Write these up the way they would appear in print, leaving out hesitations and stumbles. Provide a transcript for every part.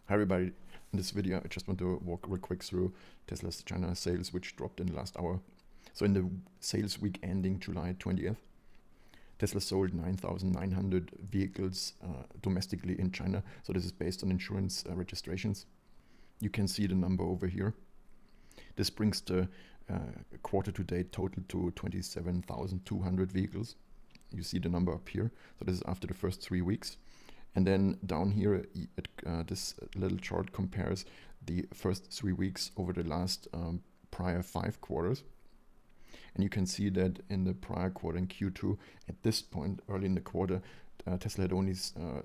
Hi everybody, in this video I just want to walk real quick through Tesla's China sales, which dropped in the last hour. So in the sales week ending July 20th, Tesla sold 9,900 vehicles domestically in China. So this is based on insurance registrations. You can see the number over here. This brings the quarter to date total to 27,200 vehicles. You see the number up here. So this is after the first 3 weeks. And then down here, this little chart compares the first 3 weeks over the last prior 5 quarters. And you can see that in the prior quarter, in Q2, at this point, early in the quarter, Tesla had only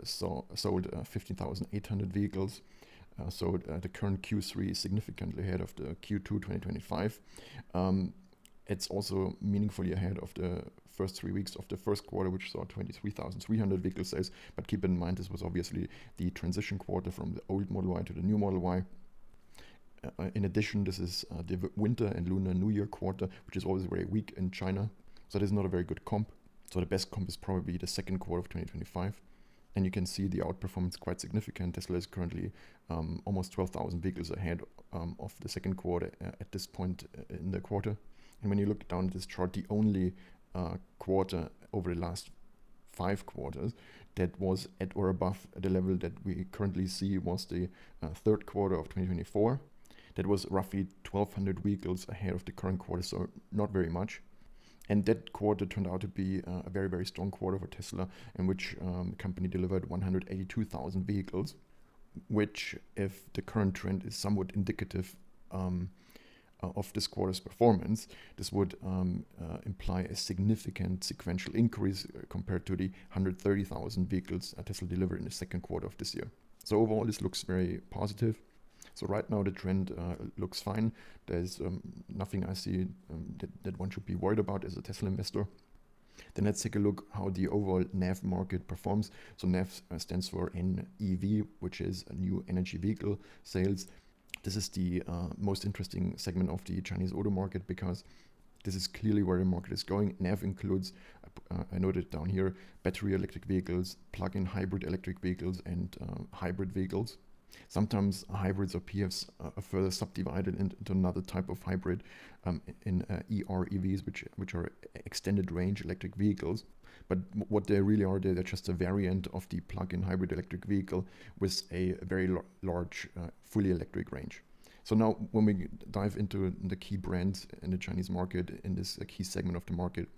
sold 15,800 vehicles. So the current Q3 is significantly ahead of the Q2 2025. It's also meaningfully ahead of the first 3 weeks of the first quarter, which saw 23,300 vehicle sales. But keep in mind, this was obviously the transition quarter from the old Model Y to the new Model Y. In addition, this is the winter and Lunar New Year quarter, which is always very weak in China. So this is not a very good comp. So the best comp is probably the second quarter of 2025. And you can see the outperformance quite significant. Tesla is currently almost 12,000 vehicles ahead of the second quarter at this point in the quarter. And when you look down at this chart, the only quarter over the last 5 quarters that was at or above the level that we currently see was the third quarter of 2024. That was roughly 1,200 vehicles ahead of the current quarter, so not very much. And that quarter turned out to be a very, very strong quarter for Tesla, in which the company delivered 182,000 vehicles, which, if the current trend is somewhat indicative of this quarter's performance, this would imply a significant sequential increase compared to the 130,000 vehicles Tesla delivered in the second quarter of this year. So overall, this looks very positive. So right now the trend looks fine. There's nothing I see that one should be worried about as a Tesla investor. Then let's take a look how the overall NEV market performs. So NEV stands for NEV, which is a new energy vehicle sales. This is the most interesting segment of the Chinese auto market because this is clearly where the market is going. NEV includes, I noted down here, battery electric vehicles, plug-in hybrid electric vehicles, and hybrid vehicles. Sometimes hybrids or PHEVs are further subdivided into another type of hybrid in EREVs, which are extended range electric vehicles. But what they really are, they're just a variant of the plug-in hybrid electric vehicle with a very large fully electric range. So now when we dive into the key brands in the Chinese market, in this key segment of the market,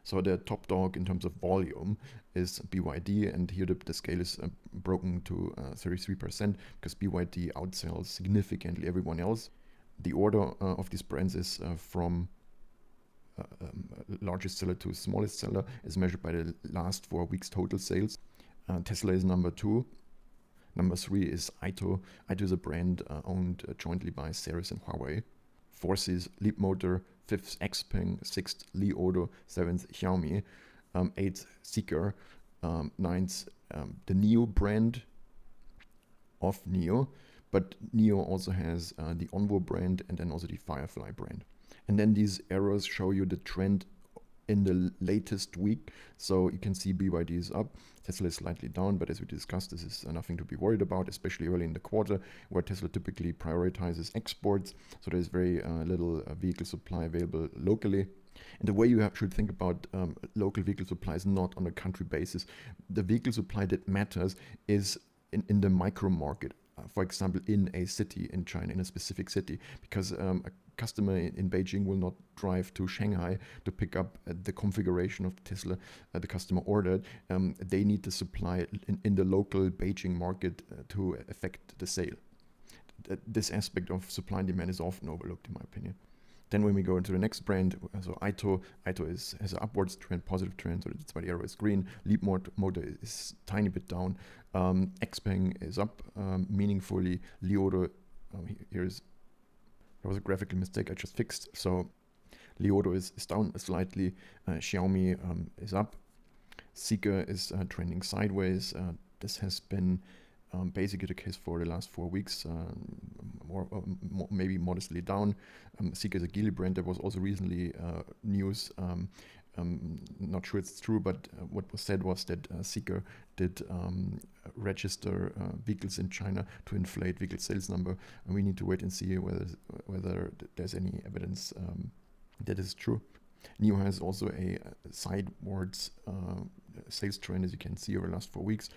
so the top dog in terms of volume is BYD, and here the scale is broken to 33% because BYD outsells significantly everyone else. The order of these brands is from largest seller to smallest seller as measured by the last 4 weeks total sales. Tesla is number 2. Number 3 is AITO. AITO is a brand owned jointly by Seres and Huawei. 4th is Leapmotor, 5th XPeng, 6th Li Auto, 7th Xiaomi, 8th Zeekr, 9th the NIO brand of NIO, but NIO also has the Onvo brand and then also the Firefly brand. And then these arrows show you the trend in the latest week. So you can see BYD is up, Tesla is slightly down, but as we discussed, this is nothing to be worried about, especially early in the quarter where Tesla typically prioritizes exports. So there's very little vehicle supply available locally. And the way you should think about local vehicle supply is not on a country basis. The vehicle supply that matters is in the micro market. For example, in a city in China, in a specific city, because a customer in Beijing will not drive to Shanghai to pick up the configuration of Tesla the customer ordered. They need the supply in the local Beijing market to affect the sale. This aspect of supply and demand is often overlooked, in my opinion. Then when we go into the next brand, so AITO has an upwards trend, positive trend, so that's why the arrow is green. Leapmotor is a tiny bit down. XPeng is up meaningfully. Li Auto, there was a graphical mistake I just fixed. So Li Auto is down slightly. Xiaomi is up. Zeekr is trending sideways. This has been basically the case for the last 4 weeks, maybe modestly down. Zeekr is a Geely brand. There was also recently news Not sure it's true, but what was said was that Zeekr did register vehicles in China to inflate vehicle sales number, and we need to wait and see whether there's any evidence that is true. NIO has also a sidewards sales trend, as you can see over the last 4 weeks.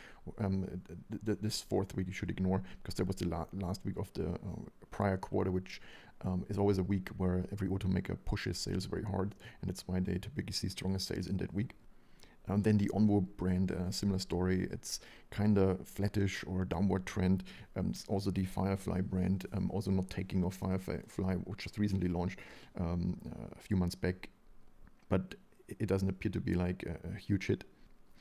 This fourth week you should ignore, because that was the last week of the prior quarter, which is always a week where every automaker pushes sales very hard, and that's why they typically see stronger sales in that week. Then the Onvo brand, similar story. It's kind of flattish or downward trend. It's also the Firefly brand, also not taking off. Firefly, which just recently launched a few months back, but it doesn't appear to be like a huge hit.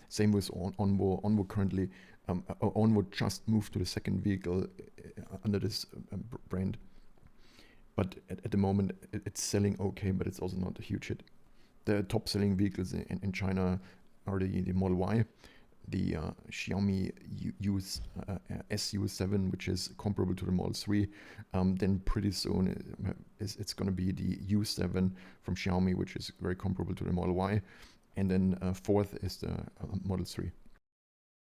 Same with Onvo. Onvo currently, Onvo just moved to the second vehicle under this brand, but at the moment it's selling okay, but it's also not a huge hit. The top selling vehicles in China are the Model Y, the Xiaomi SU7, which is comparable to the Model 3. Then pretty soon it's going to be the U7 from Xiaomi, which is very comparable to the Model Y. And then fourth is the Model 3.